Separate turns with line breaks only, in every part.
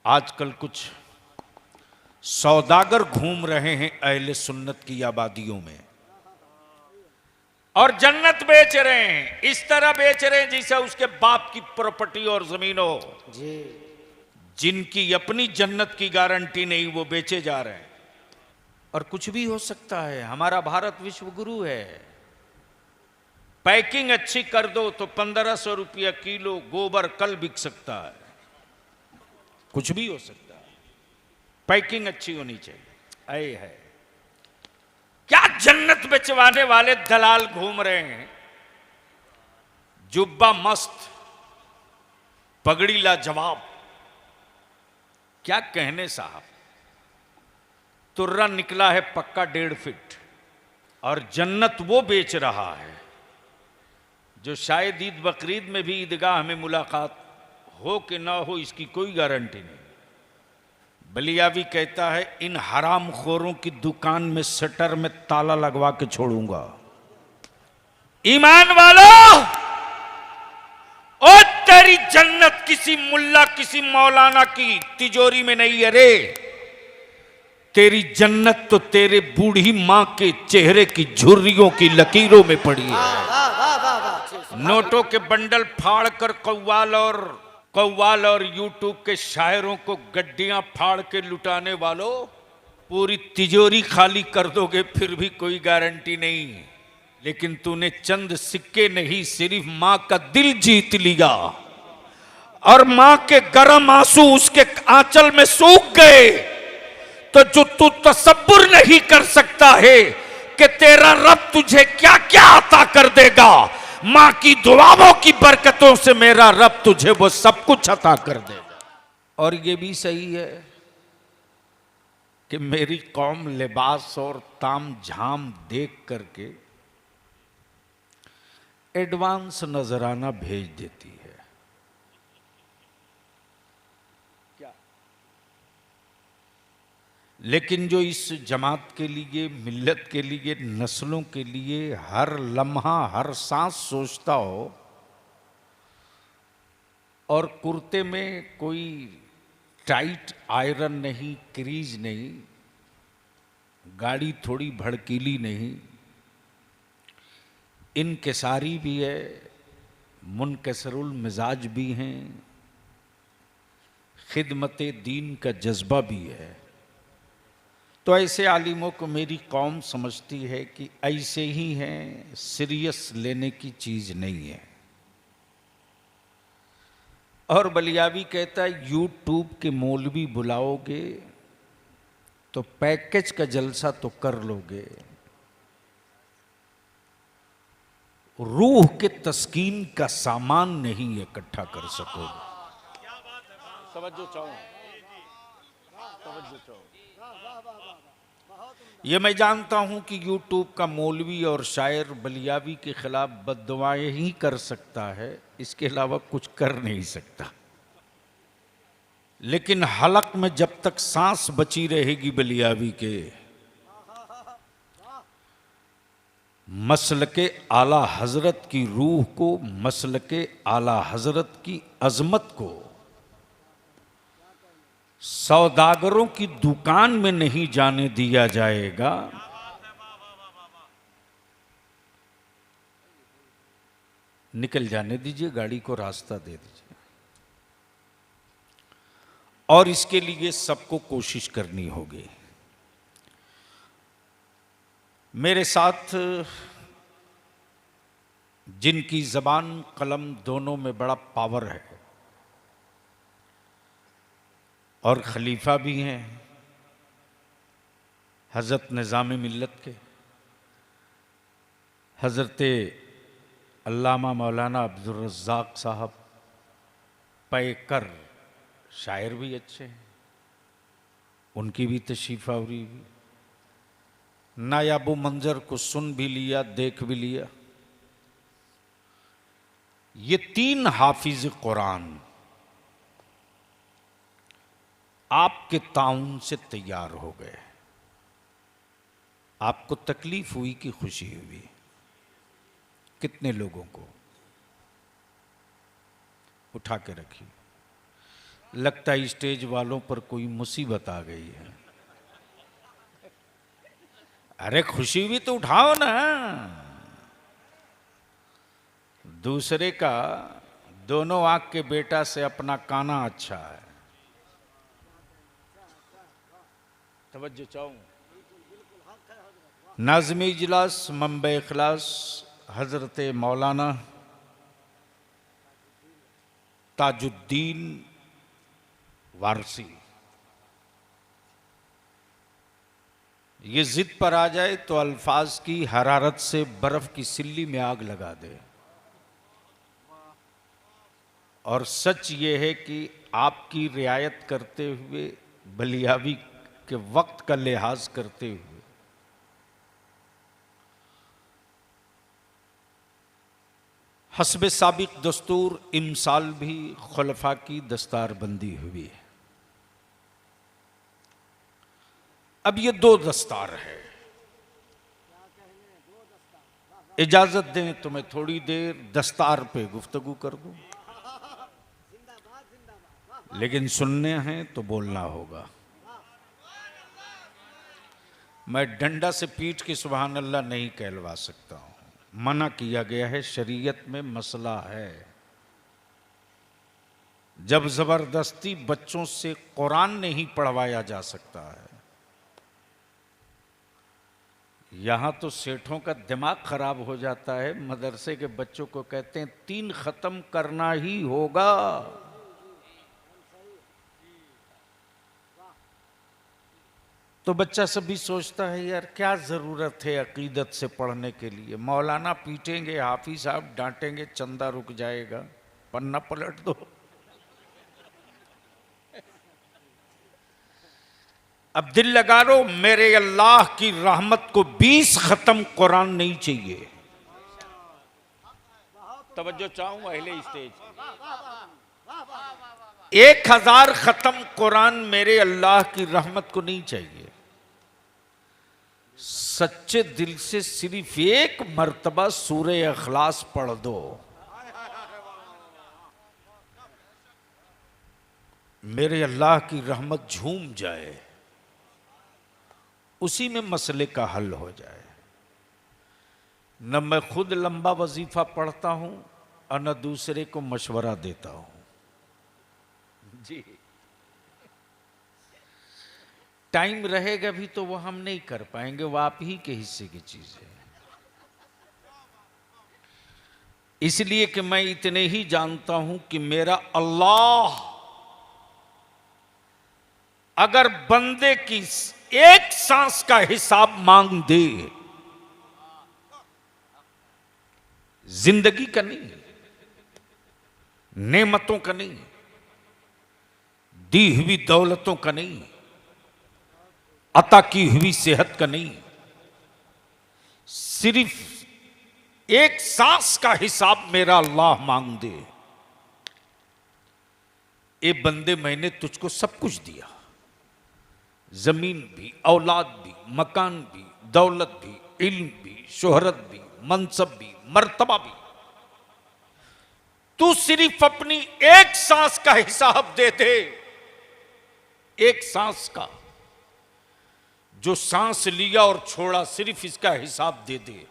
आजकल कुछ सौदागर घूम रहे हैं अहले सुन्नत की आबादियों में और जन्नत बेच रहे हैं। इस तरह बेच रहे हैं जैसे उसके बाप की प्रॉपर्टी और जमीन हो जी। जिनकी अपनी जन्नत की गारंटी नहीं वो बेचे जा रहे हैं। और कुछ भी हो सकता है। हमारा भारत विश्व गुरु है। पैकिंग अच्छी कर दो तो 1500 रुपया किलो गोबर कल बिक सकता है। कुछ भी हो सकता है। पैकिंग अच्छी होनी चाहिए। ऐ है क्या जन्नत बेचवाने वाले दलाल घूम रहे हैं। जुब्बा मस्त, पगड़ी लाजवाब, क्या कहने साहब। तुर्रा निकला है पक्का 1.5 फीट और जन्नत वो बेच रहा है जो शायद ईद बकरीद में भी ईदगाह में मुलाकात हो कि ना हो इसकी कोई गारंटी नहीं। बलियावी कहता है इन हराम खोरों की दुकान में शटर में ताला लगवा के छोड़ूंगा। ईमान वालों, ओ तेरी जन्नत किसी मुल्ला किसी मौलाना की तिजोरी में नहीं है रे। तेरी जन्नत तो तेरे बूढ़ी मां के चेहरे की झुर्रियों की लकीरों में पड़ी है। नोटों के बंडल फाड़ कर कव्वाल और यूट्यूब के शायरों को गड्डियां फाड़ के लुटाने वालों, पूरी तिजोरी खाली कर दोगे फिर भी कोई गारंटी नहीं। लेकिन तूने चंद सिक्के नहीं सिर्फ मां का दिल जीत लिया और मां के गर्म आंसू उसके आंचल में सूख गए। तो जो तू तसब्बुर नहीं कर सकता है कि तेरा रब तुझे क्या क्या अता कर देगा, मां की दुआओं की बरकतों से मेरा रब तुझे वो सब कुछ अता कर देगा। और ये भी सही है कि मेरी कौम लिबास और ताम झाम देख करके एडवांस नजराना भेज देती है। लेकिन जो इस जमात के लिए, मिल्लत के लिए, नस्लों के लिए हर लम्हा हर सांस सोचता हो और कुर्ते में कोई टाइट आयरन नहीं, क्रीज नहीं, गाड़ी थोड़ी भड़कीली नहीं, इनकिसारी भी है, मुनकसरुल मिजाज भी हैं, खिदमत दीन का जज्बा भी है, तो ऐसे आलिमों को मेरी कौम समझती है कि ऐसे ही हैं, सीरियस लेने की चीज नहीं है। और बलियावी कहता है यूट्यूब के मौलवी बुलाओगे तो पैकेज का जलसा तो कर लोगे, रूह के तस्कीन का सामान नहीं इकट्ठा कर सकोगे। तवज्जो चाहो। ये मैं जानता हूं कि यूट्यूब का मौलवी और शायर बलियावी के खिलाफ बद्दुआएं ही कर सकता है, इसके अलावा कुछ कर नहीं सकता। लेकिन हलक में जब तक सांस बची रहेगी बलियावी के, मसलके आला हजरत की रूह को, मसलके आला हजरत की अजमत को सौदागरों की दुकान में नहीं जाने दिया जाएगा। निकल जाने दीजिए, गाड़ी को रास्ता दे दीजिए। और इसके लिए सबको कोशिश करनी होगी। मेरे साथ जिनकी जबान कलम दोनों में बड़ा पावर है और खलीफा भी हैं, हज़रत निज़ाम मिल्लत के हज़रत अल्लामा मौलाना अब्दुल रज़्ज़ाक़ साहब, पैकर शायर भी अच्छे हैं, उनकी भी तशरीफ़ आवरी हुई। नायाबो मंजर को सुन भी लिया, देख भी लिया। ये 3 हाफिज कुरान आपके ताउन से तैयार हो गए। आपको तकलीफ हुई कि खुशी हुई? कितने लोगों को? उठा के रखिए। लगता है स्टेज वालों पर कोई मुसीबत आ गई है। अरे खुशी भी तो उठाओ ना। दूसरे का दोनों आंख के बेटा से अपना काना अच्छा है। तवज्जो चाहूं। नाज़िम इजलास मंबे इखलास हजरत मौलाना ताजुद्दीन वारसी, ये जिद पर आ जाए तो अल्फाज की हरारत से बर्फ की सिल्ली में आग लगा दे। और सच ये है कि आपकी रियायत करते हुए, बलियावी के वक्त का लिहाज करते हुए, हस्बे साबिक दस्तूर इमसाल भी खुलफा की दस्तारबंदी हुई है। अब ये दो दस्तार है। इजाजत दें तो मैं थोड़ी देर दस्तार पे गुफ्तगू कर दूं, लेकिन सुनने हैं तो बोलना होगा। मैं डंडा से पीट के सुभान अल्लाह नहीं कहलवा सकता हूं, मना किया गया है, शरीयत में मसला है। जब जबरदस्ती बच्चों से कुरान नहीं पढ़वाया जा सकता है, यहां तो सेठों का दिमाग खराब हो जाता है। मदरसे के बच्चों को कहते हैं 3 खत्म करना ही होगा। तो बच्चा सब भी सोचता है यार क्या जरूरत है अकीदत से पढ़ने के लिए, मौलाना पीटेंगे, हाफिज साहब डांटेंगे, चंदा रुक जाएगा, पन्ना पलट दो। अब दिल लगा लो, मेरे अल्लाह की रहमत को 20 खत्म कुरान नहीं चाहिए। तवज्जो चाहूं अहले स्टेज। 1000 खत्म कुरान मेरे अल्लाह की रहमत को नहीं चाहिए। सच्चे दिल से सिर्फ एक मर्तबा सूरे इखलास पढ़ दो, मेरे अल्लाह की रहमत झूम जाए, उसी में मसले का हल हो जाए। न मैं खुद लंबा वजीफा पढ़ता हूं और न दूसरे को मशवरा देता हूं। जी टाइम रहेगा भी तो वो हम नहीं कर पाएंगे, वो आप ही के हिस्से की चीज है। इसलिए कि मैं इतने ही जानता हूं कि मेरा अल्लाह अगर बंदे की एक सांस का हिसाब मांग दे, जिंदगी का नहीं, नेमतों का नहीं, दी हुई दौलतों का नहीं, अता की हुई सेहत का नहीं, सिर्फ एक सांस का हिसाब मेरा अल्लाह मांग दे, ए बंदे मैंने तुझको सब कुछ दिया, जमीन भी, औलाद भी, मकान भी, दौलत भी, इल्म भी, शोहरत भी, मनसब भी, मर्तबा भी, तू सिर्फ अपनी एक सांस का हिसाब दे दे। एक सांस का, जो सांस लिया और छोड़ा, सिर्फ इसका हिसाब दे दे।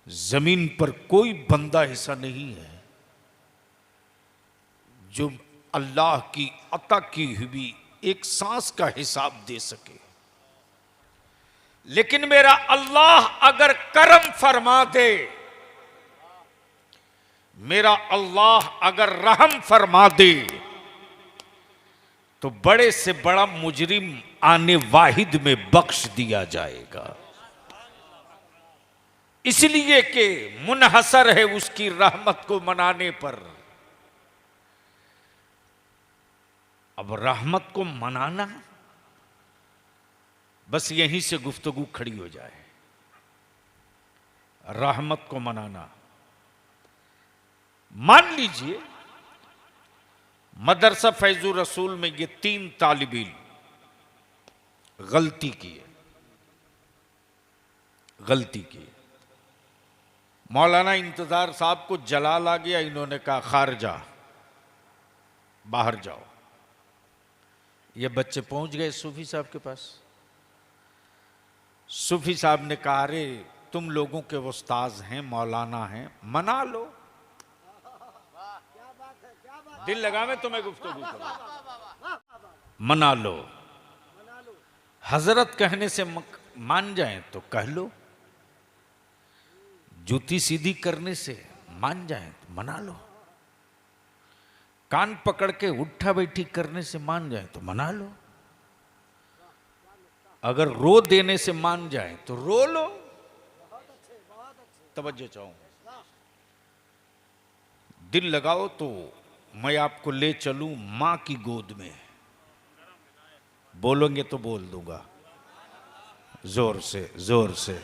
जमीन पर कोई बंदा ऐसा नहीं है जो अल्लाह की अता की हुई एक सांस का हिसाब दे सके। लेकिन मेरा अल्लाह अगर करम फरमा दे, मेरा अल्लाह अगर रहम फरमा दे, तो बड़े से बड़ा मुजरिम आने वाहिद में बख्श दिया जाएगा। इसलिए कि मुनहसर है उसकी रहमत को मनाने पर। अब रहमत को मनाना, बस यहीं से गुफ्तगू खड़ी हो जाए। रहमत को मनाना, मान लीजिए मदरसा फैजुर रसूल में ये 3 तालिब इल्म गलती की। मौलाना इंतजार साहब को जलाल आ गया, इन्होंने कहा खारजा, बाहर जाओ। ये बच्चे पहुंच गए सूफी साहब के पास। सूफी साहब ने कहा, अरे तुम लोगों के उस्ताद हैं, मौलाना हैं, मना लो। दिल लगा मैं तुम्हें गुफ्तगू करूं, मना लो। हजरत कहने से मान जाएं तो कह लो, जूती सीधी करने से मान जाएं तो मना लो, कान पकड़ के उठा बैठी करने से मान जाएं तो मना लो, अगर रो देने से मान जाएं तो रो लो। तवज्जो चाहूंगा, दिल लगाओ तो मैं आपको ले चलूं मां की गोद में। बोलोगे तो बोल दूंगा, जोर से, जोर से,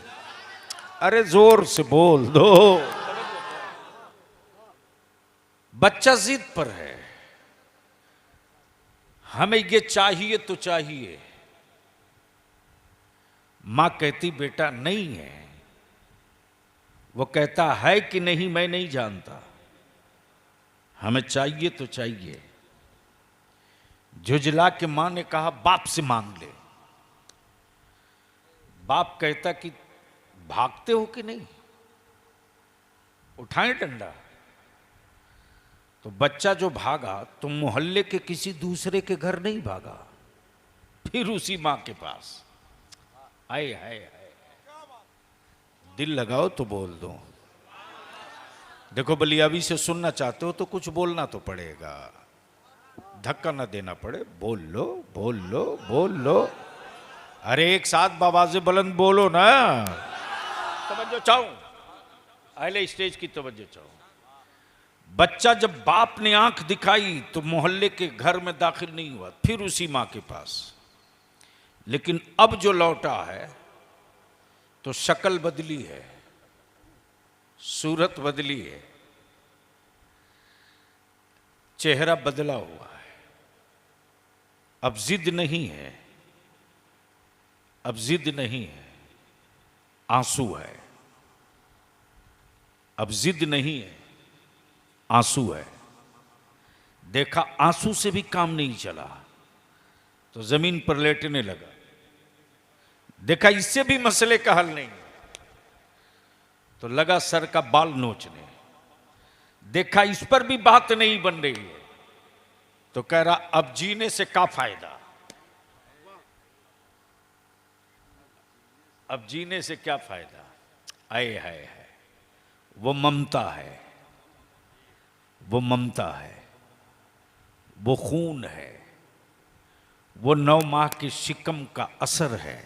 अरे जोर से बोल दो। बच्चा जिद पर है, हमें ये चाहिए तो चाहिए। मां कहती बेटा नहीं है। वो कहता है कि नहीं मैं नहीं जानता, हमें चाहिए तो चाहिए। झुझला के मां ने कहा बाप से मांग ले। बाप कहता कि भागते हो कि नहीं, उठाएं डंडा। तो बच्चा जो भागा तो मोहल्ले के किसी दूसरे के घर नहीं भागा, फिर उसी मां के पास। आए हाय हाय, दिल लगाओ तो बोल दो। देखो बलियाबी से सुनना चाहते हो तो कुछ बोलना तो पड़ेगा, धक्का ना देना पड़े। बोल लो, बोल लो, बोल लो। अरे एक साथ बाबाज़े बुलंद बोलो ना। तवज्जो चाहूं, अहले स्टेज की तवज्जो चाहूं। बच्चा जब बाप ने आंख दिखाई तो मोहल्ले के घर में दाखिल नहीं हुआ, फिर उसी मां के पास। लेकिन अब जो लौटा है तो शक्ल बदली है, सूरत बदली है, चेहरा बदला हुआ है। अब जिद नहीं है, अब जिद नहीं है, आंसू है। अब जिद नहीं है, आंसू है। देखा आंसू से भी काम नहीं चला तो जमीन पर लेटने लगा। देखा इससे भी मसले का हल नहीं तो लगा सर का बाल नोचने। देखा इस पर भी बात नहीं बन रही है तो कह रहा अब जीने से क्या फायदा, अब जीने से क्या फायदा। आए है, वो ममता है, वो ममता है, वो खून है, वो 9 माह के शिकम का असर है।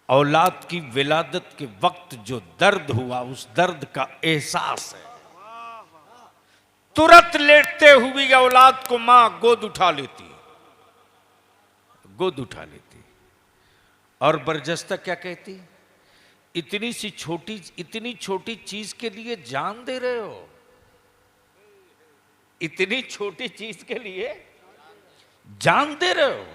औलाद की विलादत के वक्त जो दर्द हुआ उस दर्द का एहसास है। तुरंत लेटते हुए औलाद को मां गोद उठा लेती, गोद उठा लेती और बरजस्ता क्या कहती, इतनी छोटी चीज के लिए जान दे रहे हो, इतनी छोटी चीज के लिए जान दे रहे हो।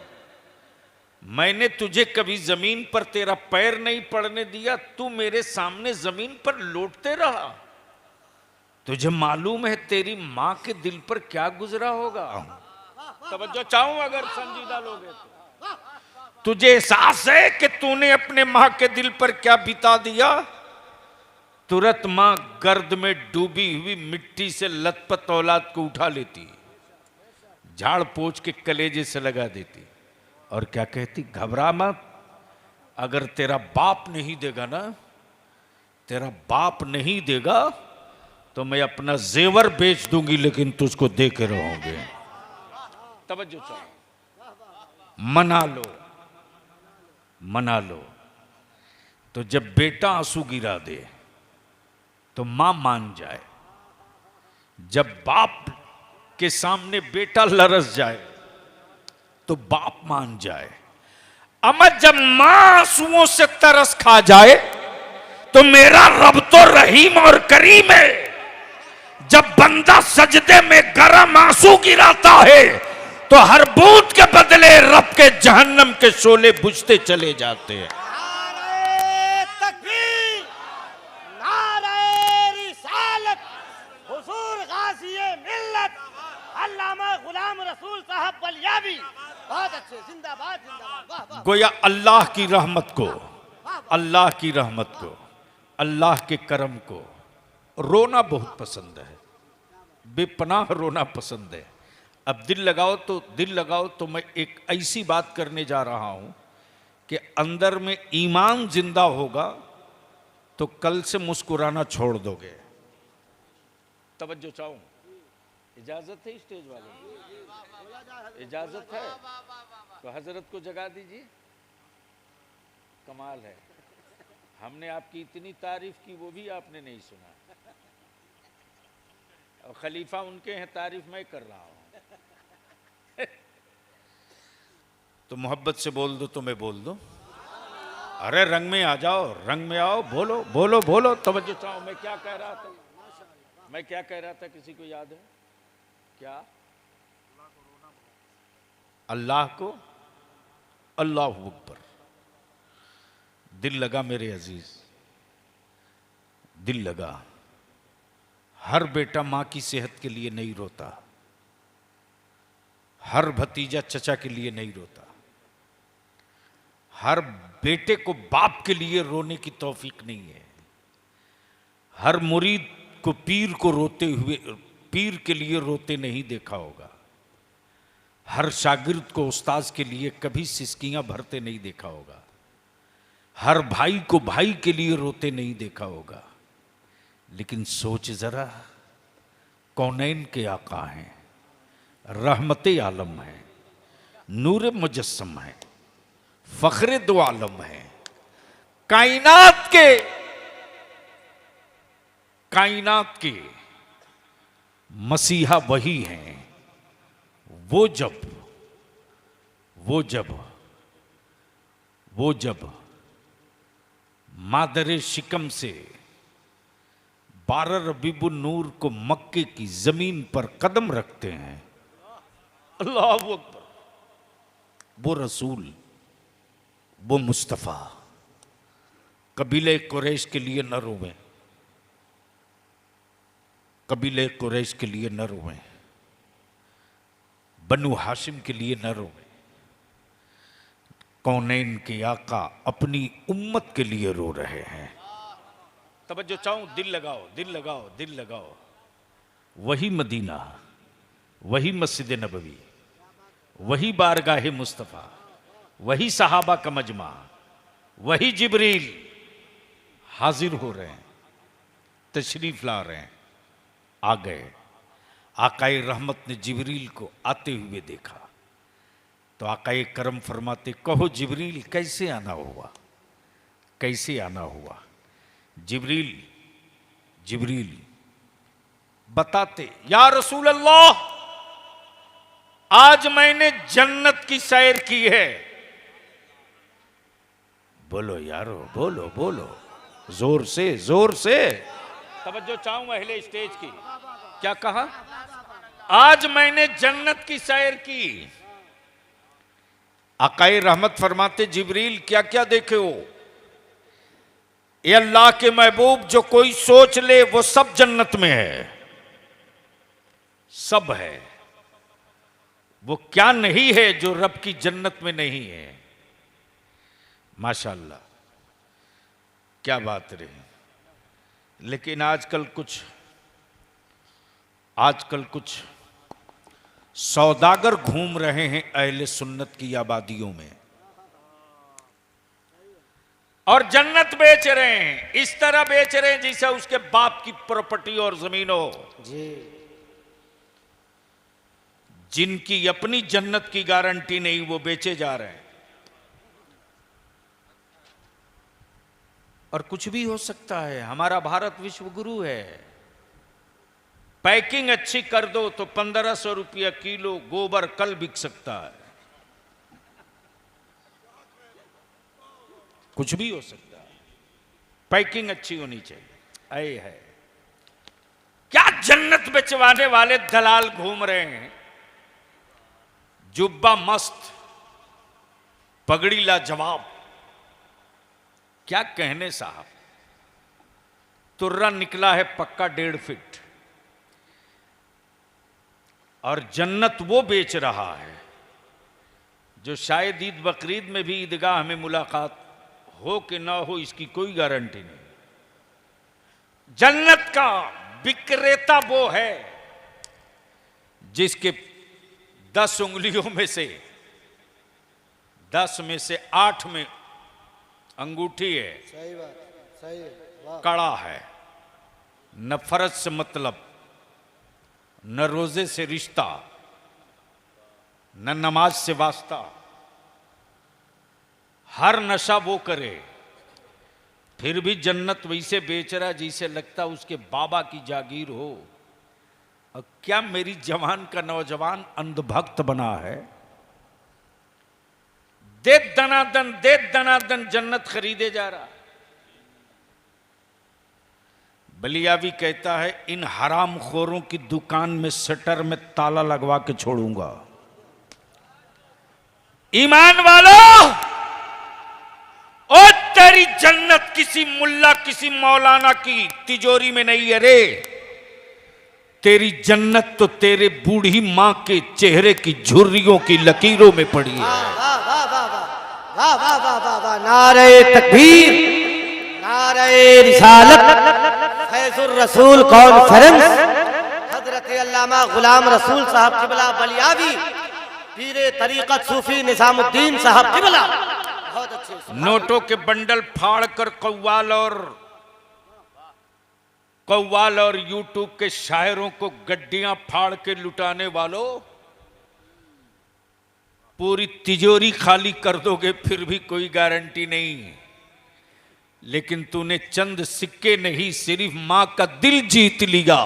मैंने तुझे कभी जमीन पर तेरा पैर नहीं पड़ने दिया, तू मेरे सामने जमीन पर लौटते रहा। तुझे मालूम है तेरी मां के दिल पर क्या गुजरा होगा। तवज्जो चाहूं अगर संजीदा लोग हैं तो। तुझे एहसास है कि तूने अपने मां के दिल पर क्या बिता दिया। तुरंत मां गर्द में डूबी हुई मिट्टी से लथपथ औलाद को उठा लेती, झाड़ पोंछ के कलेजे से लगा देती और क्या कहती, घबरा मत, अगर तेरा बाप नहीं देगा ना, तेरा बाप नहीं देगा तो मैं अपना जेवर बेच दूंगी लेकिन तुझको दे के रहोगे। तवज्जो चाहो, मना लो, मना लो। तो जब बेटा आंसू गिरा दे तो मां मान जाए, जब बाप के सामने बेटा लरस जाए तो बाप मान जाए। अमर जब मां आंसुओं से तरस खा जाए तो मेरा रब तो रहीम और करीम है। जब बंदा सजदे में गरम आंसू गिराता है तो हर बूंद के बदले रब के जहन्नम के शोले बुझते चले जाते हैं।
नारे तकबीर, नारे रिसालत, हुजूर गाज़ी मिल्लत, रसूल साहब बलियावी, बहुत अच्छे, जिंदाबाद जिंदाबाद, वाह वाह।
गोया अल्लाह की रहमत को, अल्लाह की रहमत को, अल्लाह के करम को रोना बहुत पसंद है, बेपनाह रोना पसंद है। अब दिल लगाओ तो मैं एक ऐसी बात करने जा रहा हूं कि अंदर में ईमान जिंदा होगा तो कल से मुस्कुराना छोड़ दोगे। तवज्जो चाहूं, इजाजत है स्टेज वालों को? इजाजत है तो हजरत को जगा दीजिए। कमाल है, हमने आपकी इतनी तारीफ की वो भी आपने नहीं सुना, और खलीफा उनके हैं, तारीफ मैं कर रहा हूं। तो मोहब्बत से बोल दो तो मैं बोल दूं। अरे रंग में आ जाओ, रंग में आओ, बोलो बोलो बोलो। तवज्जो चाहो, मैं क्या कह रहा था, मैं क्या कह रहा था, किसी को याद है क्या? अल्लाह को अल्लाह अकबर। दिल लगा मेरे अजीज, दिल लगा। हर बेटा मां की सेहत के लिए नहीं रोता, हर भतीजा चचा के लिए नहीं रोता, हर बेटे को बाप के लिए रोने की तौफीक नहीं है, हर मुरीद को पीर को रोते हुए, पीर के लिए रोते नहीं देखा होगा, हर शागिर्द को उस्ताद के लिए कभी सिसकियां भरते नहीं देखा होगा, हर भाई को भाई के लिए रोते नहीं देखा होगा। लेकिन सोच जरा, कौनैन के आका हैं, रहमते आलम हैं, नूर मुजस्सम है, फखरे दो आलम है, कायनात के मसीहा वही हैं। वो जब मादरे शिकम से 12 रबीबुन नूर को मक्के की जमीन पर कदम रखते हैं, अल्लाह अकबर, वो रसूल, वो मुस्तफ़ा कबीले कुरैश के लिए न रोवें, कबीले कुरैश के लिए न रोवें, बनु हाशिम के लिए न रोवें। कौनैन के आका अपनी उम्मत के लिए रो रहे हैं। तवज्जो चाहूं, दिल लगाओ दिल लगाओ दिल लगाओ। वही मदीना, वही मस्जिद नबवी, वही बारगाह मुस्तफ़ा, वही सहाबा का मजमा, वही जिब्रील हाजिर हो रहे हैं, तशरीफ ला रहे हैं। आ गए। आकाए रहमत ने जिब्रील को आते हुए देखा तो आकाए करम फरमाते, कहो जिब्रील कैसे आना हुआ, कैसे आना हुआ। जिब्रील बताते, या रसूल अल्लाह, आज मैंने जन्नत की सैर की है। बोलो यारो, बोलो बोलो, जोर से जोर से। तवज्जो चाहूं अहले स्टेज की, क्या कहा? आज मैंने जन्नत की सैर की। आकाए रहमत फरमाते, जिब्रील क्या क्या देखे हो? ये अल्लाह के महबूब, जो कोई सोच ले वो सब जन्नत में है, सब है। वो क्या नहीं है जो रब की जन्नत में नहीं है। माशाअल्लाह, क्या बात रही। लेकिन आजकल कुछ सौदागर घूम रहे हैं अहले सुन्नत की आबादियों में और जन्नत बेच रहे हैं। इस तरह बेच रहे हैं जैसे उसके बाप की प्रॉपर्टी और जमीन हो। जिनकी अपनी जन्नत की गारंटी नहीं, वो बेचे जा रहे हैं। और कुछ भी हो सकता है। हमारा भारत विश्व गुरु है। पैकिंग अच्छी कर दो तो 1500 रुपया किलो गोबर कल बिक सकता है। कुछ भी हो सकता है, पैकिंग अच्छी होनी चाहिए। ऐ है क्या जन्नत बेचवाने वाले दलाल घूम रहे हैं। जुब्बा मस्त, पगड़ी लाजवाब, क्या कहने साहब। तुर्रा निकला है पक्का 1.5 फीट और जन्नत वो बेच रहा है जो शायद ईद बकरीद में भी ईदगाह में मुलाकात हो कि ना हो, इसकी कोई गारंटी नहीं। जन्नत का विक्रेता वो है जिसके 10 उंगलियों में से 10 में से 8 में अंगूठी है,
सही बात, सही है, वाह।
कड़ा है, न फर्ज से मतलब, न रोजे से रिश्ता, न नमाज से वास्ता। हर नशा वो करे फिर भी जन्नत वैसे बेच रहा जैसे लगता उसके बाबा की जागीर हो। और क्या मेरी जवान का नौजवान अंधभक्त बना है? दे दनादन जन्नत खरीदे जा रहा। बलियावी कहता है इन हराम खोरों की दुकान में शटर में ताला लगवा के छोड़ूंगा। ईमान वालों, ओ तेरी जन्नत किसी मुल्ला किसी मौलाना की तिजोरी में नहीं है रे। तेरी जन्नत तो तेरे बूढ़ी मां के चेहरे की झुर्रियों की लकीरों में पड़ी है।
वाह वाह वाह वाह वाह वाह वाह वाह वाह। नारे तकबीर, नारे रिसालत, फैजुर रसूल कॉन्फ्रेंस, हजरत अल्लामा गुलाम रसूल साहब किबला बलियावी, पीरे तरीकत सूफी निजामुद्दीन साहब किबला। बहुत अच्छे।
नोटों के बंडल फाड़ कर कव्वाल और यूट्यूब के शायरों को गड्डियां फाड़ के लुटाने वालों, पूरी तिजोरी खाली कर दोगे फिर भी कोई गारंटी नहीं। लेकिन तूने चंद सिक्के नहीं, सिर्फ मां का दिल जीत लिया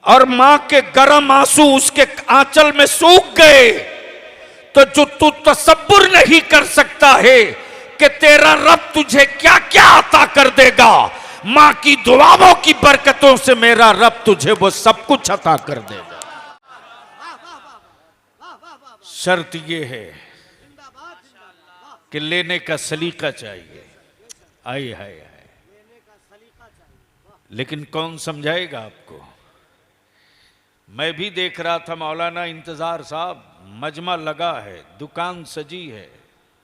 और मां के गर्म आंसू उसके आंचल में सूख गए। तो जो तू तसब्बुर नहीं कर सकता है कि तेरा रब तुझे क्या क्या अता कर देगा, मां की दुआओं की बरकतों से मेरा रब तुझे वो सब कुछ अता कर देगा। शर्त ये है कि लेने का सलीका चाहिए। आए हाय हाय, लेकिन कौन समझाएगा आपको? मैं भी देख रहा था मौलाना इंतजार साहब, मजमा लगा है, दुकान सजी है,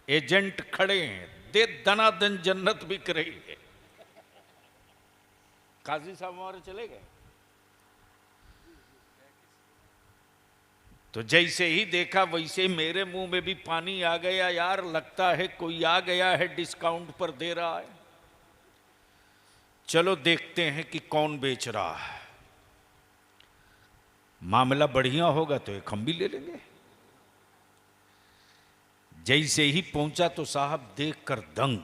एजेंट खड़े हैं, दे दनादन जन्नत बिक रही है। काजी साहब हमारे चले गए। तो जैसे ही देखा वैसे मेरे मुंह में भी पानी आ गया। यार लगता है कोई आ गया है, डिस्काउंट पर दे रहा है। चलो देखते हैं कि कौन बेच रहा है। मामला बढ़िया होगा तो एक हम भी ले लेंगे। जैसे ही पहुंचा तो साहब देखकर दंग,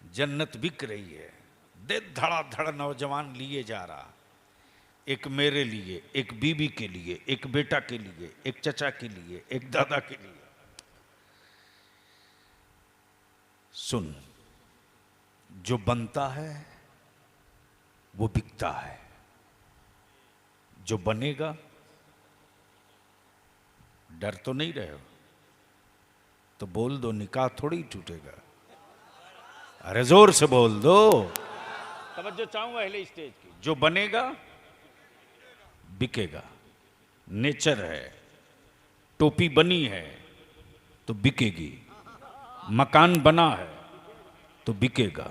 जन्नत बिक रही है, दे धड़ाधड़ नौजवान लिए जा रहा। एक मेरे लिए, एक बीबी के लिए, एक बेटा के लिए, एक चचा के लिए, एक दादा के लिए। सुन, जो बनता है वो बिकता है, जो बनेगा। डर तो नहीं रहे हो तो बोल दो, निकाह थोड़ी टूटेगा। अरे जोर से बोल दो। तवज्जो चाहूंगा अहले स्टेज की। जो बनेगा बिकेगा, नेचर है। टोपी बनी है तो बिकेगी, मकान बना है तो बिकेगा,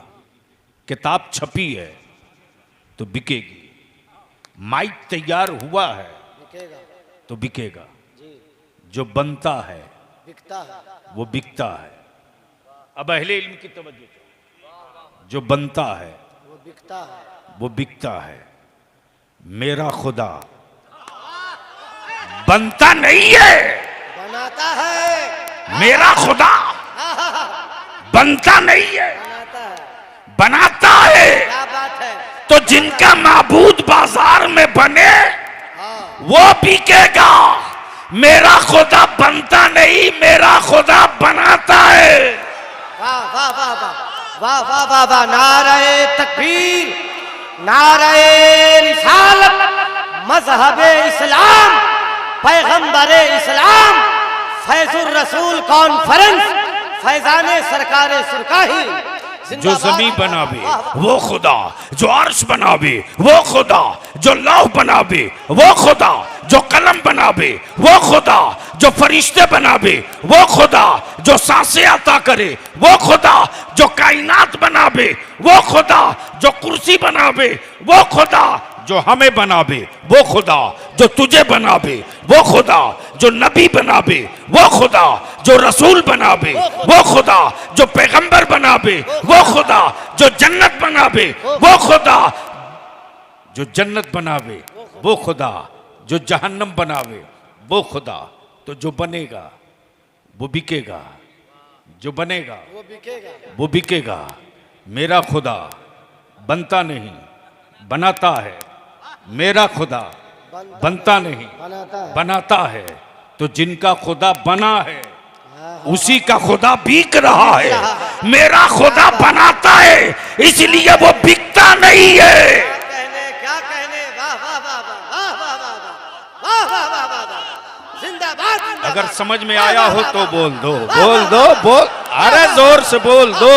किताब छपी है तो बिकेगी, माइक तैयार हुआ है
बिकेगा
तो बिकेगा।
जी,
जो बनता है
बिकता है,
वो बिकता है। अब अहले इल्म की तवज्जो, जो बनता है
वो बिकता है,
वो बिकता है। मेरा खुदा बनता नहीं है,
बनाता है।
मेरा खुदा बनता नहीं है,
बनाता है।
बनाता है।
क्या बात है।
तो जिनका माबूद बाजार में बने
हाँ,
वो बिकेगा। मेरा खुदा बनता नहीं, मेरा खुदा बनाता है।
वाह वाह वाह वाह वाह वाह वाह वाह। नारे तकबीर, नारे रिसालत, मजहबे इस्लाम, पैगंबरे इस्लाम, फैजुर रसूल कॉन्फ्रेंस, फैजाने सरकारे सुरकाही,
जो जमीन बनावे वो खुदा, जो अर्श बनावे वो खुदा, जो लौह बनावे वो खुदा, जो कलम बनावे वो खुदा, जो फरिश्ते बनावे वो खुदा, जो सांसें अता करे वो खुदा, जो कायनात बनावे वो खुदा, जो कुर्सी बनावे वो खुदा, जो हमें बनावे वो खुदा, जो तुझे बनावे वो खुदा, जो नबी बनावे वो खुदा, जो रसूल बनावे वो खुदा, जो पैगंबर बनावे वो खुदा, जो जन्नत बनावे वो खुदा, जो जन्नत बनावे वो खुदा, जो जहन्नम बनावे वो खुदा। तो जो बनेगा वो बिकेगा, जो बनेगा
वो बिकेगा।
वो बिकेगा। मेरा खुदा बनता नहीं बनाता है, मेरा खुदा बनता नहीं बनाता है। तो जिनका खुदा बना है उसी का खुदा बिक रहा है। मेरा खुदा बनाता है इसलिए वो बिकता नहीं है।
क्या कहने, वाह वाह वाह वाह वाह वाह वाह वाह वाह वाह वाह, जिंदाबाद।
अगर समझ में आया हो तो बोल दो, बोल दो, बोल, अरे जोर से बोल दो।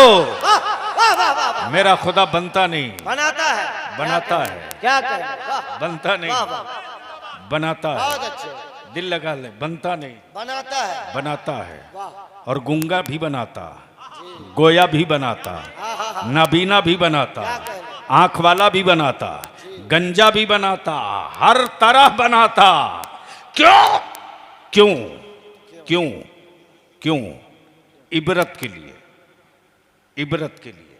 मेरा खुदा बनता नहीं
बनाता है,
बनाता है।
क्या कहने,
बनता नहीं बनाता
बहुत
है।
अच्छे,
दिल लगा ले, बनता नहीं
बनाता है,
बनाता है।
वाह,
और गूंगा भी बनाता, गोया भी बनाता, नाबीना भी बनाता, आंख वाला भी बनाता, गंजा भी बनाता, हर तरह बनाता। क्यों क्यों क्यों क्यों? इबरत के लिए, इबरत के लिए,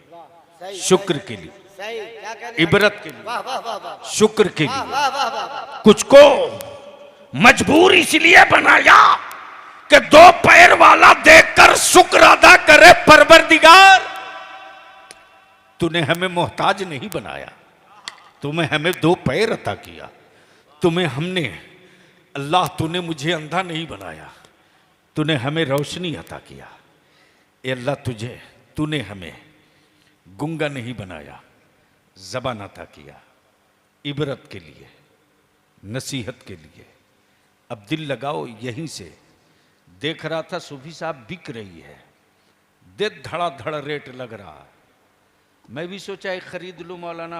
सही,
शुक्र के लिए,
सही, क्या कहने,
इबरत के लिए,
वाह वाह वाह वाह,
शुक्र के
वाह
लिए।
वाह वाह वाह,
कुछ को मजबूर इसलिए बनाया कि दो पैर वाला देखकर शुक्र अदा करे परवरदिगार। तूने हमें मोहताज नहीं बनाया, तुम्हें हमें दो पैर अता किया। तुम्हें हमने, अल्लाह तूने मुझे अंधा नहीं बनाया, तूने हमें रोशनी अता किया। ए अल्लाह तुझे, तूने हमें गुंगा नहीं बनाया, जबान अता किया। इबरत के लिए, नसीहत के लिए। अब दिल लगाओ यहीं से। देख रहा था सूफी साहब बिक रही है, दे धड़ाधड़ रेट लग रहा। मैं भी सोचा एक खरीद लूं मौलाना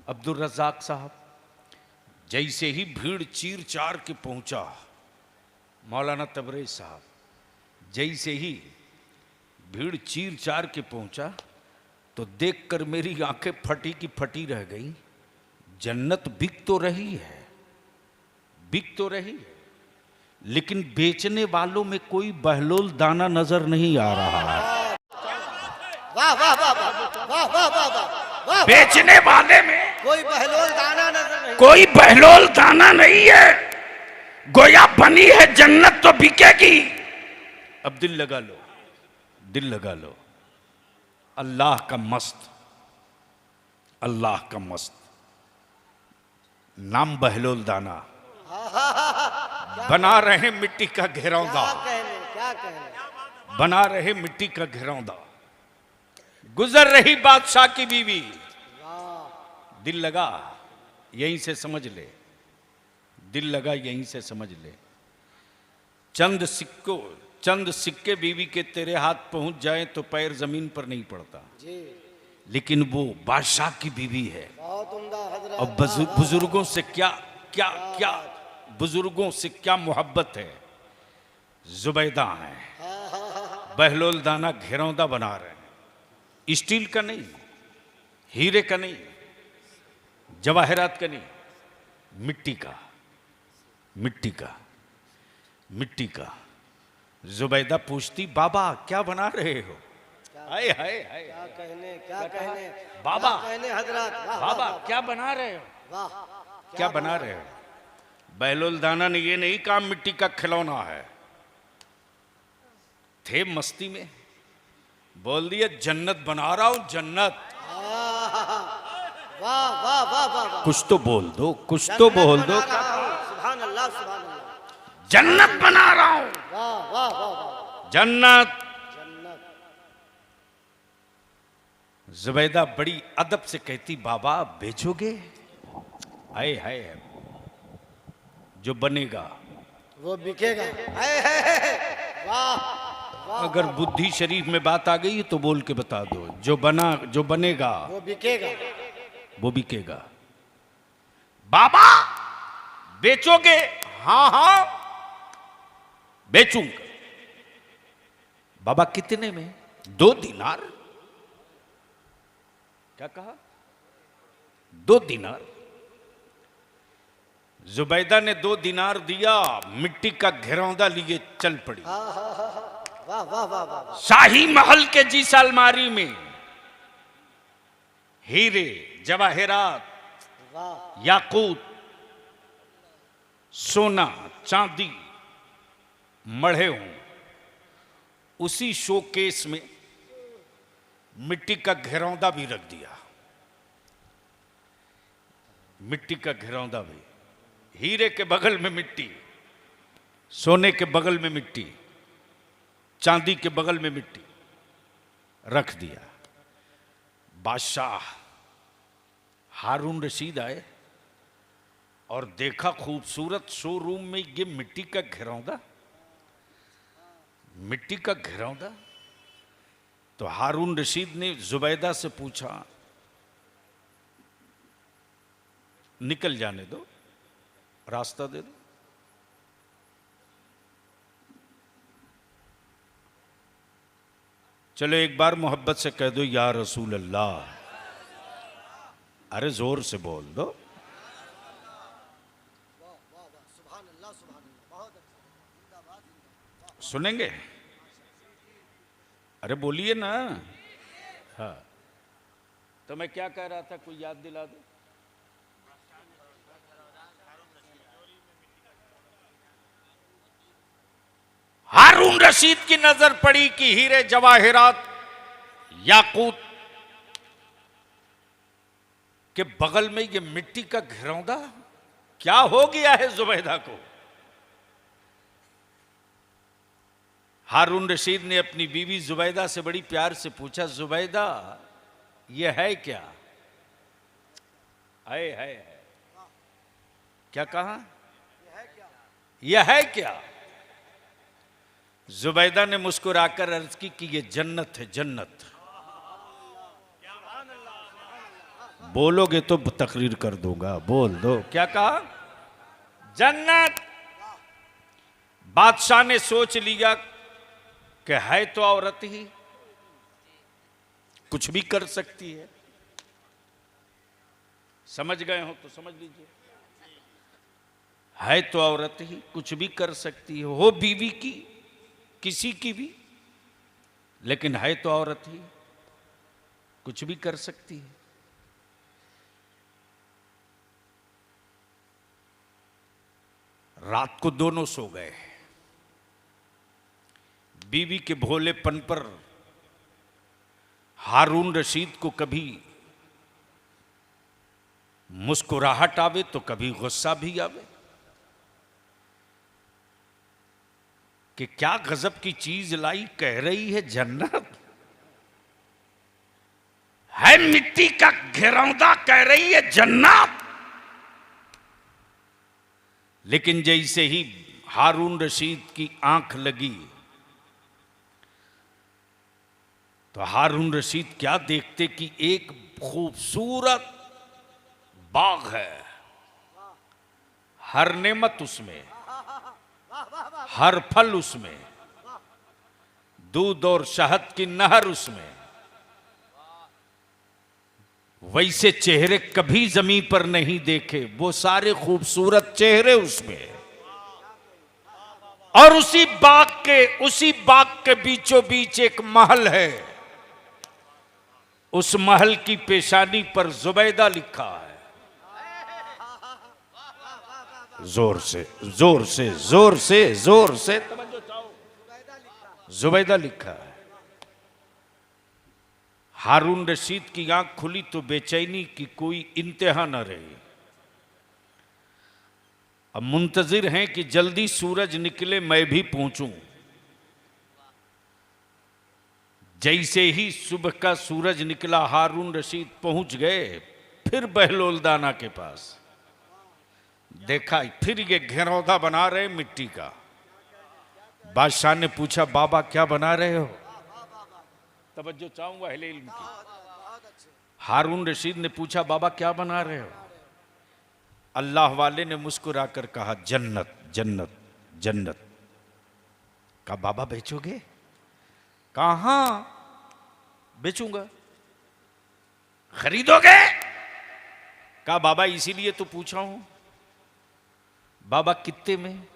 अब्दुल रज़ाक साहब। जैसे ही भीड़ चीर चार के पहुंचा, मौलाना तबरेज साहब, जैसे ही भीड़ चीर चार के पहुंचा तो देखकर मेरी आंखें फटी की फटी रह गई। जन्नत बिक तो रही है, बिक तो रही है, लेकिन बेचने वालों में कोई बहलोल दाना नजर नहीं आ रहा है।
वाह वाह वाह वाह वाह वाह वाह वाह,
बेचने वाले में
कोई बहलोल दाना नजर नहीं,
कोई बहलोल दाना नहीं है। गोया बनी है जन्नत तो बिकेगी। अब दिल लगा लो, दिल लगा लो। अल्लाह का मस्त, अल्लाह का मस्त नाम बहलोल दाना। बना रहे मिट्टी का घेरौंदा,
क्या कहने,
बना रहे मिट्टी का घेरौंदा। गुजर रही बादशाह की बीवी। दिल लगा यहीं से समझ ले, दिल लगा यहीं से समझ ले। चंद सिक्के बीवी के तेरे हाथ पहुंच जाए तो पैर जमीन पर नहीं पड़ता, लेकिन वो बादशाह की बीवी है।
बहुत उम्दा हजरत।
और बुजुर्गों से क्या क्या क्या, बुजुर्गों से क्या मोहब्बत है। जुबैदा है, बहलोल दाना घेरौंदा बना रहे हैं। स्टील का नहीं, हीरे का नहीं, जवाहरात का नहीं, मिट्टी का, मिट्टी का, मिट्टी का। जुबैदा पूछती, बाबा क्या बना रहे हो? हाय हाय हाय,
क्या कहने, क्या कहने,
बाबा,
क्या कहने हजरत, वाह,
बाबा
वाह,
क्या बना रहे हो?
वाह,
क्या बना रहे हो? बहलोल दाना ने ये नहीं कहा मिट्टी का खिलौना है। थे मस्ती में, बोल दिया जन्नत बना रहा हूं, जन्नत।
वाह वाह वाह वाह,
कुछ तो बोल दो, कुछ तो बोल दो।
सुभान अल्लाह, सुभान अल्लाह,
जन्नत बना रहा हूं,
वाह वाह वाह वाह,
जन्नत।
जन्नत।
जुबैदा बड़ी अदब से कहती, बाबा बेचोगे? हाय हाय, जो बनेगा
वो बिकेगा। वाह
अगर बुद्धि शरीफ में बात आ गई तो बोल के बता दो। जो बनेगा
वो बिकेगा।
वो बिकेगा। बाबा बेचोगे? हाँ हाँ बेचूंगा। बाबा कितने में? 2 दिनार। क्या कहा? 2 दिनार। जुबैदा ने 2 दिनार दिया, मिट्टी का घिरौंदा लिए चल पड़ी।
वाह वाह वाह वाह।
शाही महल के जिस अलमारी में हीरे, जवाहरात,
वाह
याकूत, सोना, चांदी मढ़े हों, उसी शोकेस में मिट्टी का घिरौंदा भी रख दिया। मिट्टी का घिरौंदा भी, हीरे के बगल में मिट्टी, सोने के बगल में मिट्टी, चांदी के बगल में मिट्टी रख दिया। बादशाह हारून रशीद आए और देखा खूबसूरत शोरूम में ये मिट्टी का घिरौंदा। मिट्टी का घिरौंदा। तो हारून रशीद ने जुबैदा से पूछा, निकल जाने दो, रास्ता दे दो। चलो एक बार मोहब्बत से कह दो, या रसूल अल्लाह। अरे जोर से बोल दो। सुनेंगे? अरे बोलिए ना। हाँ, तो मैं क्या कह रहा था, कोई याद दिला दो। हारून रशीद की नजर पड़ी कि हीरे, जवाहिरात, याकूत के बगल में ये मिट्टी का घिरौंदा। क्या हो गया है जुबैदा को? हारून रशीद ने अपनी बीवी जुबैदा से बड़ी प्यार से पूछा, जुबैदा ये है क्या? है। क्या कहा? यह है क्या? जुबैदा ने मुस्कुराकर अर्ज की कि ये जन्नत है, जन्नत। बोलोगे तो तकरीर कर दूंगा, बोल दो। क्या कहा? जन्नत। बादशाह ने सोच लिया कि है तो औरत ही, कुछ भी कर सकती है। समझ गए हो तो समझ लीजिए। है तो औरत ही, कुछ भी कर सकती है, हो बीवी की, किसी की भी, लेकिन है तो औरत ही, कुछ भी कर सकती है। रात को दोनों सो गए। बीवी के भोलेपन पर हारून रशीद को कभी मुस्कुराहट आवे तो कभी गुस्सा भी आवे कि क्या गजब की चीज लाई, कह रही है जन्नत है, मिट्टी का घिरौंदा कह रही है जन्नत। लेकिन जैसे ही हारून रशीद की आंख लगी तो हारून रशीद क्या देखते कि एक खूबसूरत बाग है, हर नेमत उसमें, हर फल उसमें, दूध और शहद की नहर उसमें। वैसे चेहरे कभी जमीन पर नहीं देखे, वो सारे खूबसूरत चेहरे उसमें। और उसी बाग के बीचों बीच एक महल है। उस महल की पेशानी पर जुबैदा लिखा है। जोर से जोर से जोर से जोर से जुबैदा लिखा है। हारून रशीद की आंख खुली तो बेचैनी की कोई इंतहा न रही। अब मुंतजिर हैं कि जल्दी सूरज निकले, मैं भी पहुंचूं। जैसे ही सुबह का सूरज निकला, हारून रशीद पहुंच गए फिर बहलोल दाना के पास। देखा फिर ये घेरौंदा बना रहे मिट्टी का। बादशाह ने पूछा बाबा क्या बना रहे हो? तवज्जो चाहूंगा अहले इल्म की। हारून रशीद ने पूछा बाबा क्या बना रहे हो? अल्लाह वाले ने मुस्कुराकर कहा जन्नत जन्नत जन्नत। कहा बाबा बेचोगे? कहां बेचूंगा। खरीदोगे? कहा बाबा इसीलिए तो पूछा हूं। बाबा कितने में?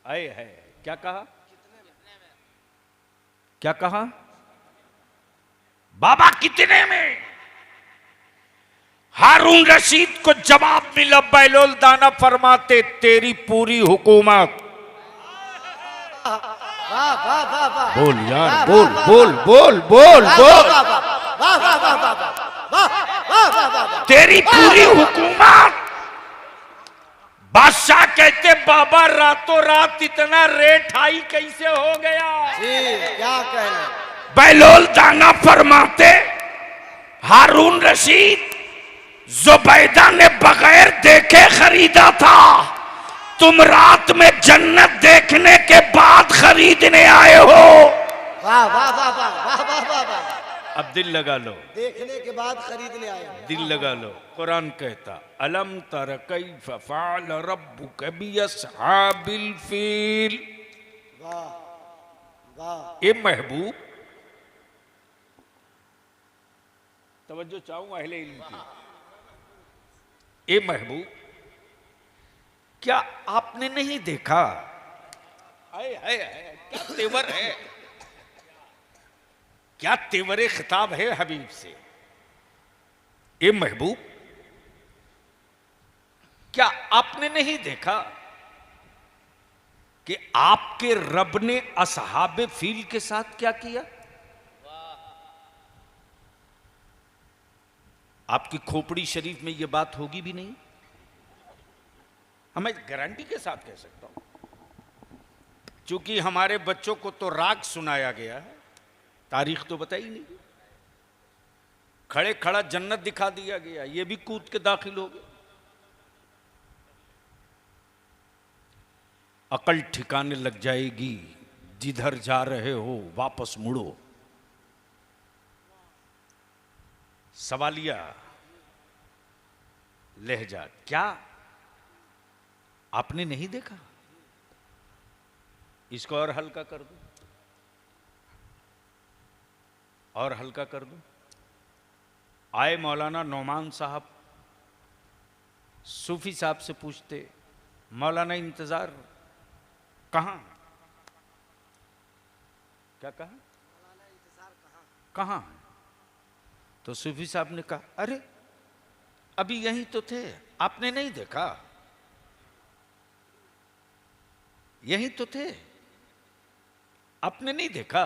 आए है क्या कहा? क्या कहा? बाबा कितने में? हारून रशीद को जवाब मिला बैलोल दाना फरमाते तेरी पूरी हुकूमत।
वाह वाह वाह वाह
बोल यार बोल बोल बोल बोल बोल।
वाह वाह वाह वाह वाह वाह वाह।
तेरी पूरी हुकूमत। बादशाह कहते बाबा रातों रात इतना रेट हाई कैसे हो गया?
जी क्या कहना।
बैलोल दाना फरमाते हारून रशीद जुबैदा ने बगैर देखे खरीदा था, तुम रात में जन्नत देखने के बाद खरीदने आए हो।
वाह वाह वाह वाह वाह वाह वाह वाह।
अब दिल लगा लो।
देखने के बाद खरीदने आया।
दिल लगा लो। कुरान कहता अलम तर कैफ फ़अल रब्बुक बिअस्हाबिल फील।
वाह वाह।
ए महबूब, तवज्जो चाहूंगा अहले इल्म की। ए महबूब, क्या आपने नहीं देखा? आए हाय क्या तेवर है, क्या तेवरे खिताब है हबीब से। ए महबूब, क्या आपने नहीं देखा कि आपके रब ने असहाबे फील के साथ क्या किया? आपकी खोपड़ी शरीफ में यह बात होगी भी नहीं, मैं गारंटी के साथ कह सकता हूं, क्योंकि हमारे बच्चों को तो राग सुनाया गया है, तारीख तो बताई नहीं। खड़े खड़ा जन्नत दिखा दिया गया, ये भी कूद के दाखिल हो गए। अकल ठिकाने लग जाएगी, जिधर जा रहे हो वापस मुड़ो। सवालिया लहजा, क्या आपने नहीं देखा? इसको और हल्का कर दूं, और हल्का कर दूं। आए मौलाना नौमान साहब सूफी साहब से पूछते मौलाना इंतजार कहां? क्या कहा? कहां? तो सूफी साहब ने कहा अरे अभी यहीं तो थे, आपने नहीं देखा? यहीं तो थे, आपने नहीं देखा?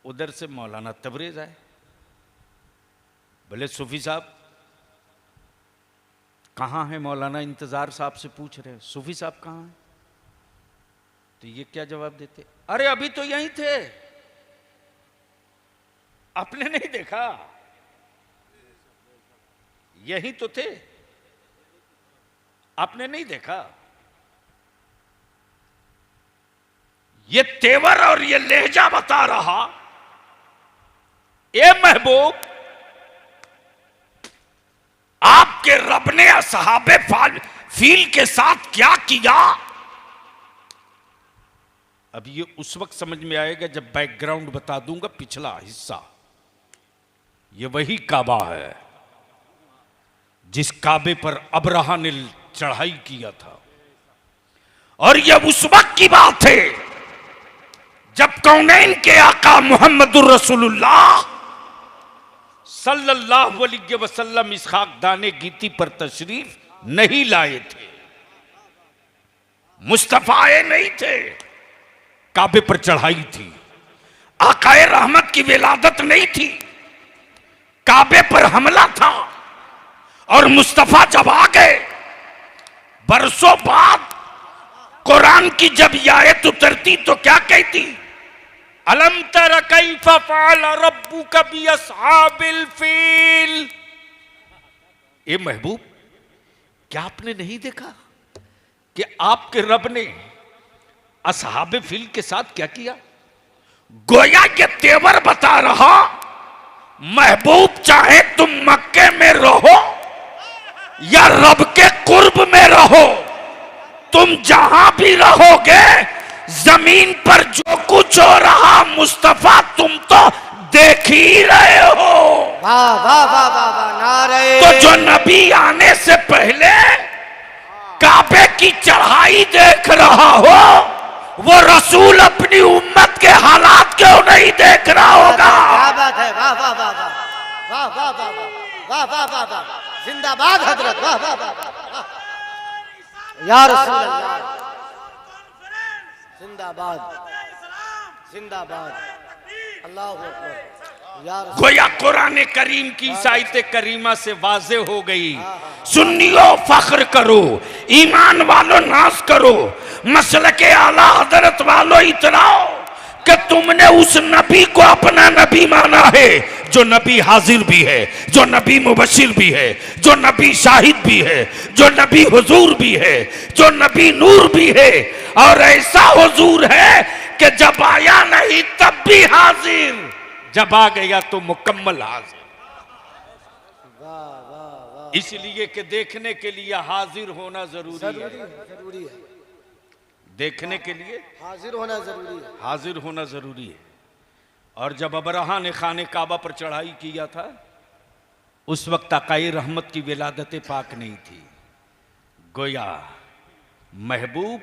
उधर से मौलाना तबरेज आए, बोले सूफी साहब कहां है? मौलाना इंतजार साहब से पूछ रहे, सूफी साहब कहां है? तो ये क्या जवाब देते? अरे अभी तो यहीं थे, आपने नहीं देखा? यहीं तो थे, आपने नहीं देखा? ये तेवर और ये लहजा बता रहा, ए महबूब, आपके रब ने असहाबे फील के साथ क्या किया? अब ये उस वक्त समझ में आएगा जब बैकग्राउंड बता दूंगा, पिछला हिस्सा। ये वही काबा है जिस काबे पर अबरहा ने चढ़ाई किया था, और यह उस वक्त की बात है जब कौनैन के आका मुहम्मदुर रसूलुल्लाह सल्लल्लाहु अलैहि वसल्लम इस खाकदाने गीती पर तशरीफ नहीं लाए थे, मुस्तफाए नहीं थे, काबे पर चढ़ाई थी। आकाए रहमत की विलादत नहीं थी, काबे पर हमला था। और मुस्तफा जब आ गए, बरसों बाद कुरान की जब ये आयत उतरती तो क्या कहती? अलम तर कैफ फ़अल रब्बुका बिअस्हाबिल फील। ए महबूब, क्या आपने नहीं देखा कि आपके रब ने असहाबे फिल के साथ क्या किया? गोया ये तेवर बता रहा, महबूब चाहे तुम मक्के में रहो या रब के कुर्ब में रहो, तुम जहां भी रहोगे जमीन पर जो कुछ हो रहा मुस्तफा तुम तो देख ही रहे हो।
वाह वाह वाह वाह वाह, नारे।
तो जो नबी आने से पहले काबे की चढ़ाई देख रहा हो, वो रसूल अपनी उम्मत के हालात क्यों नहीं देख रहा होगा?
क्या बात है, वाह वाह वाह वाह वाह वाह वाह वाह वाह वाह वाह, जिंदाबाद हजरत, वाह वाह वाह वाह, या रसूल अल्लाह, जिंदाबाद जिंदाबाद, अल्लाहु अकबर, या रसूल।
गोया कुरान करीम की आयत करीमा से वाजे हो गई, सुन्नियों फख्र करो, ईमान वालों नाज करो, मसल के आला हजरत वालों इतराओ कि तुमने उस नबी को अपना नबी माना है जो नबी हाजिर भी है, जो नबी मुबशिर भी है, जो नबी शाहिद भी है, जो नबी हुजूर भी है, जो नबी नूर भी है, और ऐसा हुजूर है कि जब आया नहीं तब भी हाजिर, जब आ गया तो मुकम्मल हाजिर। इसलिए कि देखने के लिए हाजिर होना जरूरी है,
जरूरी है,
देखने के लिए
हाजिर होना जरूरी है।
हाजिर होना जरूरी है। और जब अबरहा ने खाने काबा पर चढ़ाई किया था, उस वक्त आकाए रहमत की विलादत पाक नहीं थी। गोया महबूब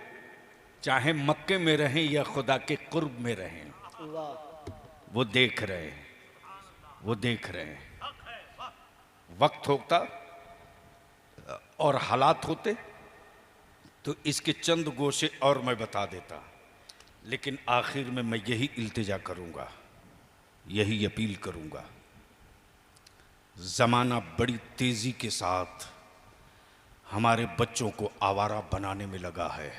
चाहे मक्के में रहें या खुदा के कुर्ब में रहें, वो देख रहे हैं, वो देख रहे हैं। वक्त होता और हालात होते तो इसके चंद गोशे और मैं बता देता, लेकिन आखिर में मैं यही इल्तिजा करूंगा, यही अपील करूंगा। ज़माना बड़ी तेज़ी के साथ हमारे बच्चों को आवारा बनाने में लगा है,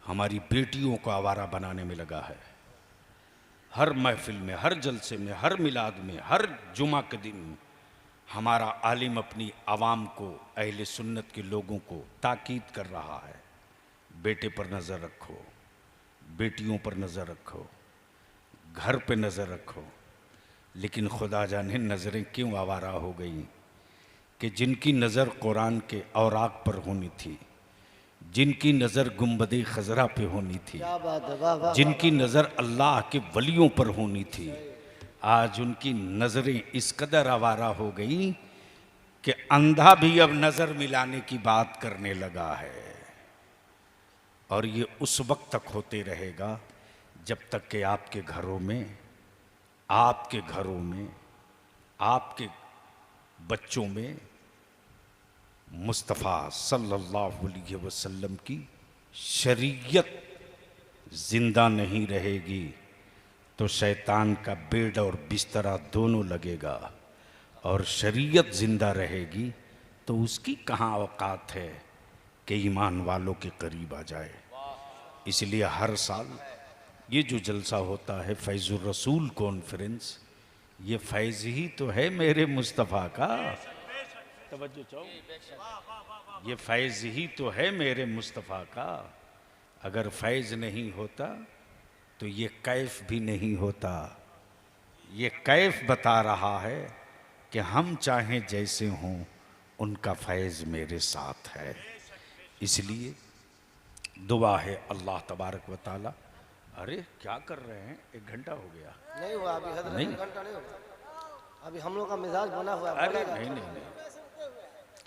हमारी बेटियों को आवारा बनाने में लगा है। हर महफिल में, हर जलसे में, हर मिलाद में, हर जुमा के दिन हमारा आलिम अपनी आवाम को, अहले सुन्नत के लोगों को ताकीद कर रहा है, बेटे पर नज़र रखो, बेटियों पर नज़र रखो, घर पे नज़र रखो। लेकिन खुदा जाने नज़रें क्यों आवारा हो गई कि जिनकी नज़र कुरान के औराक पर होनी थी, जिनकी नज़र गुंबद खजरा पे होनी थी,
क्या बात है, वाह वाह,
जिनकी नज़र अल्लाह के वलियों पर होनी थी, आज उनकी नज़रें इस कदर आवारा हो गई कि अंधा भी अब नज़र मिलाने की बात करने लगा है। और ये उस वक्त तक होते रहेगा जब तक कि आपके घरों में, आपके घरों में, आपके बच्चों में मुस्तफ़ा सल्लल्लाहु अलैहि वसल्लम की शरीयत जिंदा नहीं रहेगी तो शैतान का बेड और बिस्तरा दोनों लगेगा, और शरीयत जिंदा रहेगी तो उसकी कहाँ औकात है कि ईमान वालों के करीब आ जाए। इसलिए हर साल ये जो जलसा होता है फैज़ुर रसूल कॉन्फ्रेंस, ये फैज़ ही तो है मेरे मुस्तफ़ा का, तवज्जो चाहो, ये फैज़ ही तो है मेरे मुस्तफ़ा का। अगर फैज़ नहीं होता तो ये कैफ भी नहीं होता। ये कैफ बता रहा है कि हम चाहें जैसे हों, उनका फैज़ मेरे साथ है। इसलिए दुआ है अल्लाह तबारक व ताला। अरे क्या कर रहे हैं, 1 घंटा हो गया।
नहीं हुआ अभी हजरत,
नहीं।
1 घंटा नहीं हुआ अभी, हम लोग का मिजाज बना हुआ है।
अरे नहीं नहीं नहीं,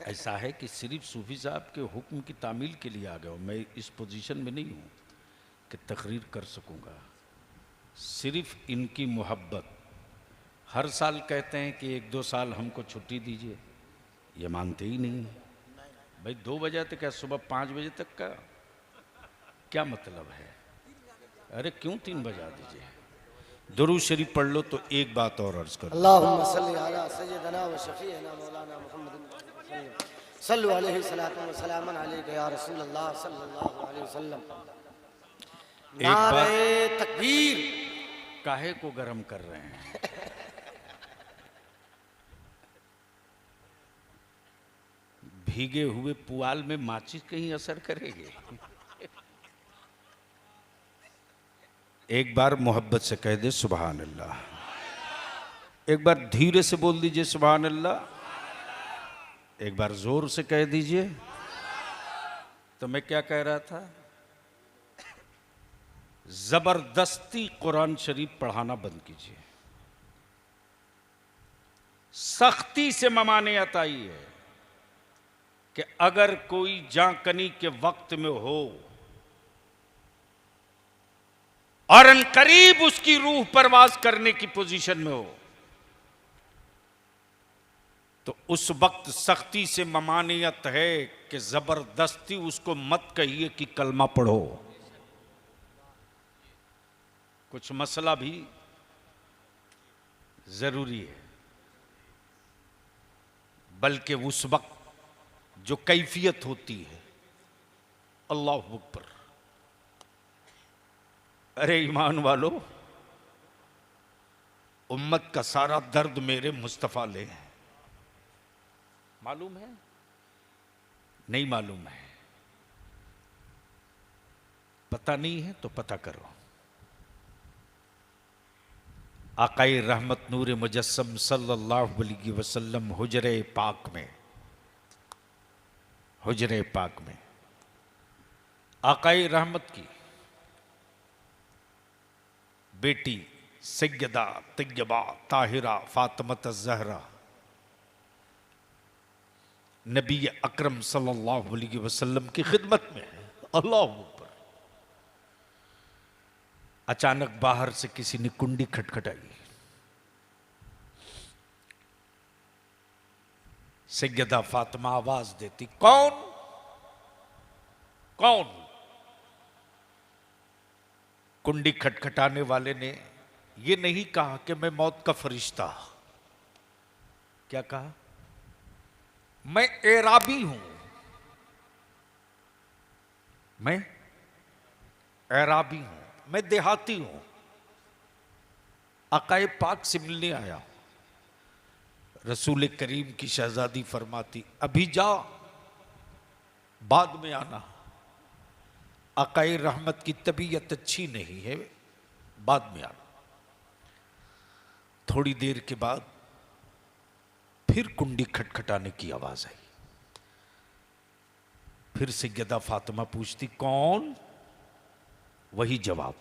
ऐसा है कि सिर्फ सूफी साहब के हुक्म की तामील के लिए आ गया हूँ। मैं इस पोजीशन में नहीं हूँ कि तकरीर कर सकूँगा। सिर्फ इनकी मोहब्बत, हर साल कहते हैं कि 1-2 साल हमको छुट्टी दीजिए, ये मानते ही नहीं है। भाई 2 बजे तक क्या, सुबह 5 बजे तक का क्या मतलब है? अरे क्यों 3 बजा दीजिए। दुरूद शरीफ पढ़ लो। तो एक बात और अर्ज करो,
अल्लाहुम्मा सल्ली अला सय्यदना व शफीअना मौलाना मुहम्मद सल्लल्लाहु अलैहि सलातु व सलामन अलैका या रसूल अल्लाह सल्लल्लाहु अलैहि वसल्लम।
एक बात,
नारे तकबीर।
काहे को गरम कर रहे हैं? भीगे हुए पुआल में माचिस कहीं असर करेगी? एक बार मोहब्बत से कह दे सुभान अल्लाह। एक बार धीरे से बोल दीजिए सुभान अल्लाह। एक बार जोर से कह दीजिए। तो मैं क्या कह रहा था, जबरदस्ती कुरान शरीफ पढ़ाना बंद कीजिए। सख्ती से ममानियत आई है कि अगर कोई जांकनी के वक्त में हो और अनकरीब उसकी रूह परवाज करने की पोजीशन में हो, तो उस वक्त सख्ती से ममानियत है कि जबरदस्ती उसको मत कहिए कि कलमा पढ़ो। कुछ मसला भी जरूरी है, बल्कि उस वक्त जो कैफियत होती है, अल्लाह अकबर। अरे ईमान वालो, उम्मत का सारा दर्द मेरे मुस्तफा ले है। मालूम है? नहीं मालूम है? पता नहीं है तो पता करो। आकाए रहमत नूर मुजस्सम सल्लल्लाहु अलैहि वसल्लम हुजरे पाक में आकाए रहमत की बेटी सैयदा तैयबा ताहिरा फातिमा ज़हरा नबी अकरम सल्लल्लाहु अलैहि वसल्लम की खिदमत में है। अल्लाह अकबर। अचानक बाहर से किसी ने कुंडी खटखटाई। सैयदा फातिमा आवाज देती, कौन कौन? कुंडी खटखटाने वाले ने यह नहीं कहा कि मैं मौत का फरिश्ता। क्या कहा? मैं एराबी हूं, मैं एराबी हूं, मैं देहाती हूं, आकाए पाक से मिलने आया। रसूल करीम की शहजादी फरमाती, अभी जा, बाद में आना। आकाए रहमत की तबीयत अच्छी नहीं है, बाद में आना। थोड़ी देर के बाद फिर कुंडी खटखटाने की आवाज आई। फिर सैयदा फातिमा पूछती, कौन? वही जवाब,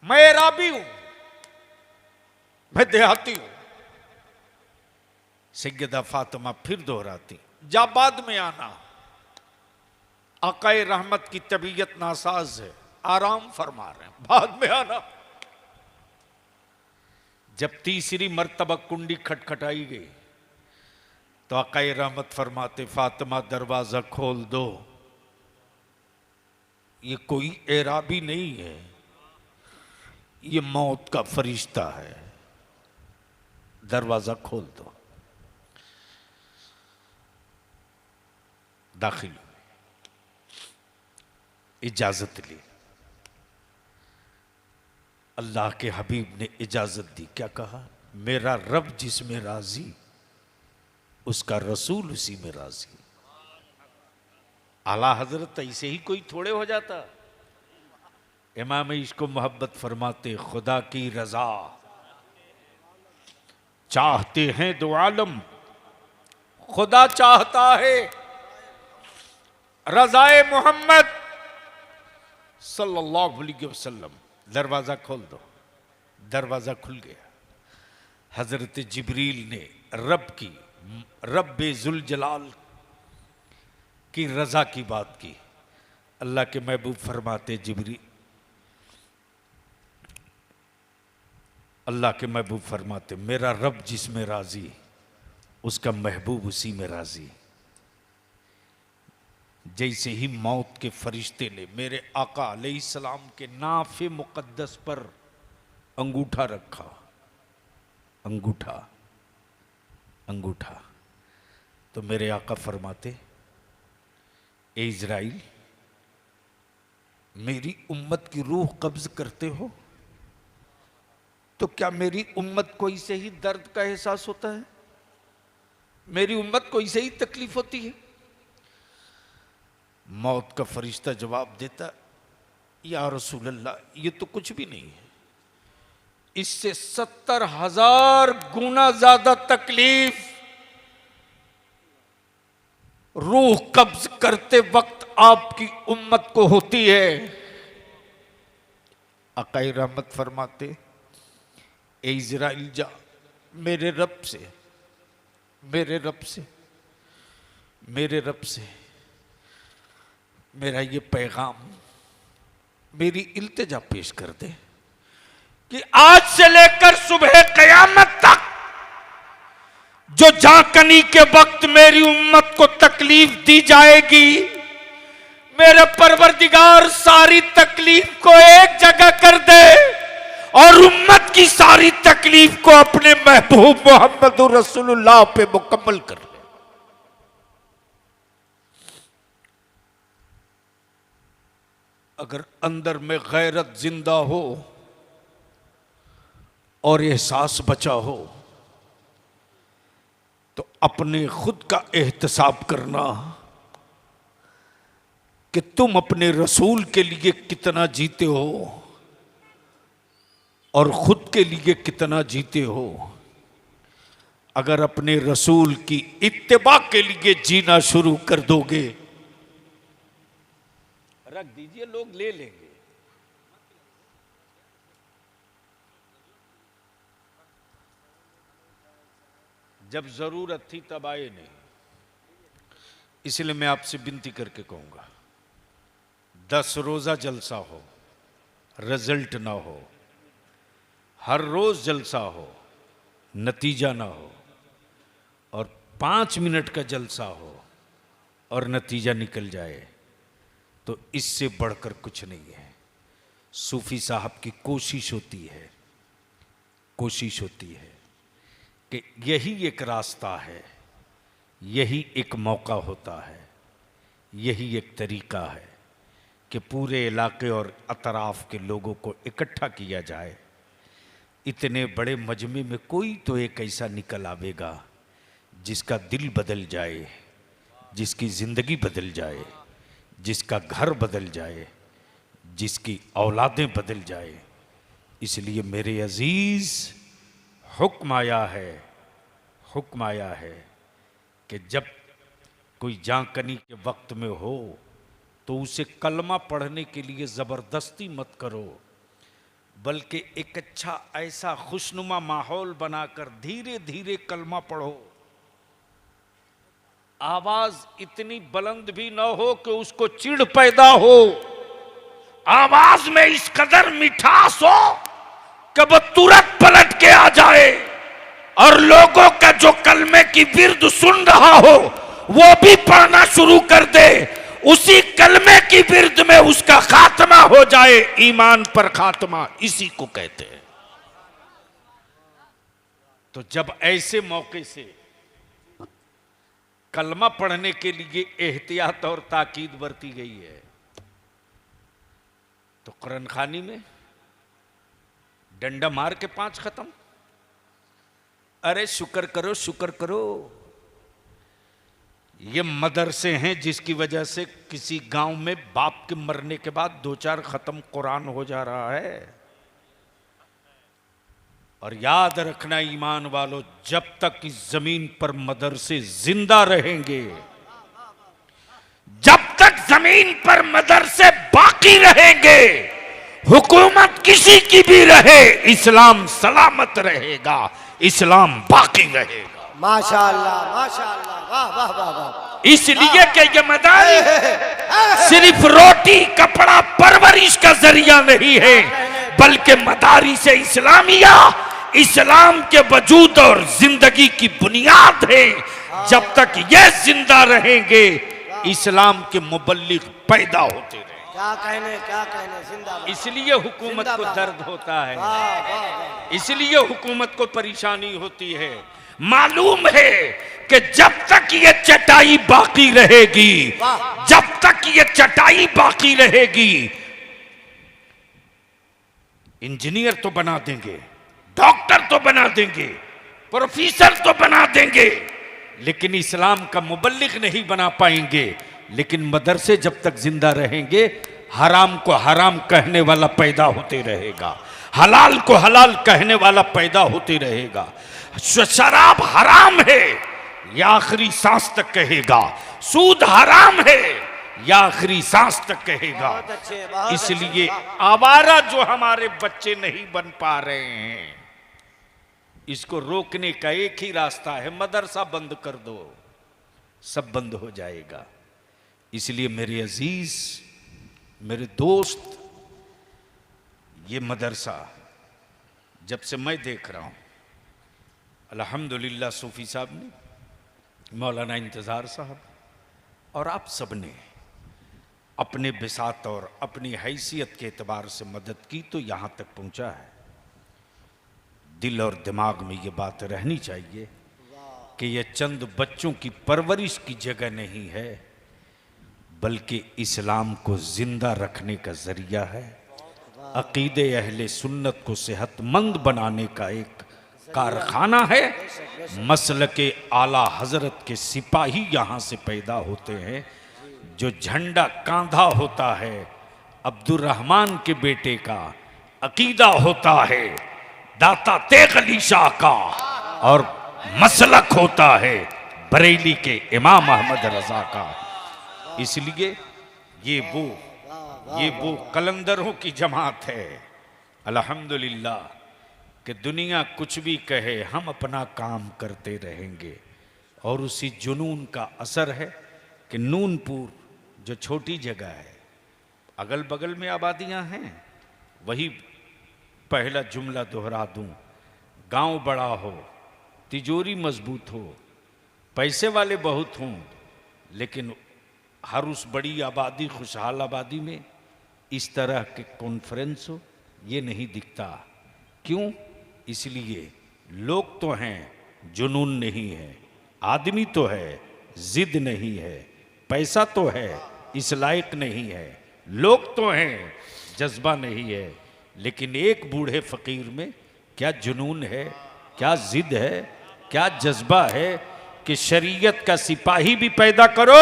मैं एराबी हूं, मैं देहाती हूं। सैयदा फातिमा फिर दोहराती, जा, बाद में आना। आकाए रहमत की तबीयत नासाज है, आराम फरमा रहे हैं, बाद में आना। जब तीसरी मर्तबा कुंडी खटखटाई गई तो आकाए रहमत फरमाते, फातिमा दरवाजा खोल दो, ये कोई एराबी नहीं है, ये मौत का फरिश्ता है, दरवाजा खोल दो। दाखिल हुए, इजाजत ली। अल्लाह के हबीब ने इजाजत दी। क्या कहा? मेरा रब जिसमें राजी, उसका रसूल उसी में राजी। आला हजरत ऐसे ही कोई थोड़े हो जाता। इमाम इश्क मोहब्बत फरमाते, खुदा की रजा चाहते हैं दो आलम, खुदा चाहता है रजाए मोहम्मद सल्लल्लाहु अलैहि वसल्लम। दरवाजा खोल दो। दरवाजा खुल गया। हजरत जिब्रील ने रब्बे जुल जलाल की रजा की बात की। अल्लाह के महबूब फरमाते, जिब्रील, अल्लाह के महबूब फरमाते, मेरा रब जिसमें राजी, उसका महबूब उसी में राजी। जैसे ही मौत के फरिश्ते ने मेरे आका अलैहिस्सलाम के नाफे मुकद्दस पर अंगूठा रखा, अंगूठा अंगूठा, तो मेरे आका फरमाते, ए इज़राइल, मेरी उम्मत की रूह कब्ज करते हो तो क्या मेरी उम्मत को इसे ही दर्द का एहसास होता है? मेरी उम्मत को इसे ही तकलीफ होती है? मौत का फरिश्ता जवाब देता, या रसूल अल्लाह, ये तो कुछ भी नहीं है, इससे 70,000 गुना ज्यादा तकलीफ रूह कब्ज करते वक्त आपकी उम्मत को होती है। आकाए रहमत फरमाते, ए इज़राइल जा, मेरे रब से, मेरे रब से, मेरे रब से मेरा ये पैगाम, मेरी इल्तिजा पेश कर दे कि आज से लेकर सुबह क़यामत तक जो झांकनी के वक्त मेरी उम्मत को तकलीफ दी जाएगी, मेरे परवरदिगार सारी तकलीफ को एक जगह कर दे और उम्मत की सारी तकलीफ को अपने महबूब मोहम्मद रसूलुल्लाह पे मुकम्मल कर ले। अगर अंदर में गैरत जिंदा हो और एहसास बचा हो तो अपने खुद का एहतसाब करना कि तुम अपने रसूल के लिए कितना जीते हो और खुद के लिए कितना जीते हो। अगर अपने रसूल की इत्तिबा के लिए जीना शुरू कर दोगे, रख दीजिए, लोग ले लेंगे। जब जरूरत थी तब आए नहीं, इसलिए मैं आपसे विनती करके कहूंगा, 10 रोजा जलसा हो, रिजल्ट ना हो, हर रोज जलसा हो, नतीजा ना हो, और 5 मिनट का जलसा हो और नतीजा निकल जाए, तो इससे बढ़कर कुछ नहीं है। सूफी साहब की कोशिश होती है, कोशिश होती है कि यही एक रास्ता है, यही एक मौका होता है, यही एक तरीका है कि पूरे इलाके और अतराफ के लोगों को इकट्ठा किया जाए। इतने बड़े मजमे में कोई तो एक ऐसा निकल आवेगा जिसका दिल बदल जाए, जिसकी ज़िंदगी बदल जाए, जिसका घर बदल जाए, जिसकी औलादें बदल जाए। इसलिए मेरे अजीज़, हुक्म आया है, हुक्म आया है कि जब कोई जांकनी के वक्त में हो तो उसे कलमा पढ़ने के लिए ज़बरदस्ती मत करो, बल्कि एक अच्छा ऐसा खुशनुमा माहौल बनाकर धीरे धीरे कलमा पढ़ो। आवाज इतनी बुलंद भी ना हो कि उसको चिढ़ पैदा हो, आवाज में इस कदर मिठास हो कि वो तुरंत पलट के आ जाए और लोगों का जो कलमे की विर्द सुन रहा हो वो भी पढ़ना शुरू कर दे, उसी कलमे की विर्द में उसका खात्मा हो जाए। ईमान पर खात्मा इसी को कहते हैं। तो जब ऐसे मौके से कलमा पढ़ने के लिए एहतियात और ताकीद बरती गई है, तो कुरान खानी में डंडा मार के 5 खत्म। अरे शुक्र करो, शुक्र करो, ये मदरसे हैं जिसकी वजह से किसी गांव में बाप के मरने के बाद 2-4 खत्म कुरान हो जा रहा है। और याद रखना ईमान वालों, जब तक इस जमीन पर मदरसे जिंदा रहेंगे, जब तक जमीन पर मदरसे बाकी रहेंगे, हुकूमत किसी की भी रहे, इस्लाम सलामत रहेगा, इस्लाम बाकी रहेगा।
माशाअल्लाह, माशाअल्लाह, वाह वाह वाह वाह।
इसलिए कि ये मदारी सिर्फ रोटी कपड़ा परवरिश का जरिया नहीं है, बल्कि मदारी से इस्लामिया इस्लाम के वजूद और जिंदगी की बुनियाद है। जब तक ये जिंदा रहेंगे, इस्लाम के मुबल्लिग पैदा होते रहेंगे।
क्या कहने, क्या कहने, जिंदाबाद।
इसलिए हुकूमत को दर्द होता है, इसलिए हुकूमत को परेशानी होती है। मालूम है कि जब तक ये चटाई बाकी रहेगी, जब तक ये चटाई बाकी रहेगी, इंजीनियर तो बना देंगे, डॉक्टर तो बना देंगे, प्रोफेसर तो बना देंगे, लेकिन इस्लाम का मुबल्लिग नहीं बना पाएंगे। लेकिन मदरसे जब तक जिंदा रहेंगे, हराम को हराम कहने वाला पैदा होते रहेगा, हलाल को हलाल कहने वाला पैदा होते रहेगा। शराब हराम है या आखिरी सांस तक कहेगा, सूद हराम है या आखिरी सांस तक कहेगा।
बहुत अच्छे, बहुत
इसलिए
अच्छे।
आवारा जो हमारे बच्चे नहीं बन पा रहे हैं, इसको रोकने का एक ही रास्ता है, मदरसा बंद कर दो, सब बंद हो जाएगा। इसलिए मेरे अजीज, मेरे दोस्त, ये मदरसा जब से मैं देख रहा हूं, अल्हम्दुलिल्लाह सूफी साहब ने, मौलाना इंतज़ार साहब और आप सब ने अपने बिसात और अपनी हैसियत के एतबार से मदद की तो यहाँ तक पहुँचा है। दिल और दिमाग में ये बात रहनी चाहिए कि ये चंद बच्चों की परवरिश की जगह नहीं है, बल्कि इस्लाम को जिंदा रखने का जरिया है, अकीदे अहले सुन्नत को सेहतमंद बनाने का एक कारखाना है। मसलके आला हजरत के सिपाही यहाँ से पैदा होते हैं। जो झंडा कांधा होता है अब्दुर्रहमान के बेटे का, अकीदा होता है दाता तेग अली शाह का, और मसलक होता है बरेली के इमाम अहमद रजा का। इसलिए ये वो कलंदरों की जमात है। अल्हम्दुलिल्लाह कि दुनिया कुछ भी कहे, हम अपना काम करते रहेंगे। और उसी जुनून का असर है कि नूनपुर जो छोटी जगह है, अगल बगल में आबादियां हैं, वही पहला जुमला दोहरा दूं, गांव बड़ा हो, तिजोरी मजबूत हो, पैसे वाले बहुत हों, लेकिन हर उस बड़ी आबादी, खुशहाल आबादी में इस तरह के कॉन्फ्रेंस हो, ये नहीं दिखता। क्यों? इसलिए लोग तो हैं, जुनून नहीं है, आदमी तो है, जिद नहीं है, पैसा तो है, इस लायक नहीं है, लोग तो हैं, जज्बा नहीं है। लेकिन एक बूढ़े फकीर में क्या जुनून है, क्या जिद है, क्या जज्बा है कि शरीयत का सिपाही भी पैदा करो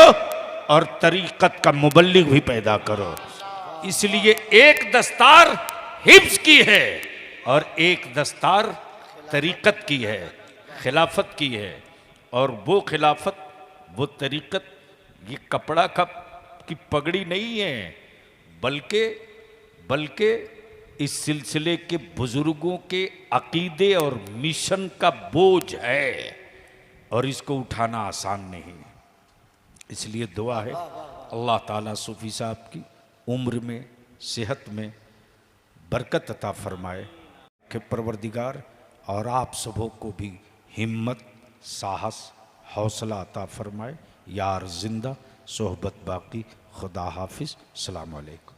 और तरीक़त का मुबल्लिग भी पैदा करो। इसलिए एक दस्तार हिफ्ज़ की है और एक दस्तार तरीक़त की है, खिलाफत की है। और वो खिलाफत, वो तरीक़त, ये कपड़ा की पगड़ी नहीं है, बल्कि इस सिलसिले के बुजुर्गों के अकीदे और मिशन का बोझ है, और इसको उठाना आसान नहीं। इसलिए दुआ है अल्लाह ताला सूफी साहब की उम्र में, सेहत में बरकत अता फरमाए कि परवरदिगार, और आप सबों को भी हिम्मत, साहस, हौसला अता फरमाए। यार जिंदा, सोहबत बाकी। खुदा हाफिज़। अस्सलामु अलैकुम।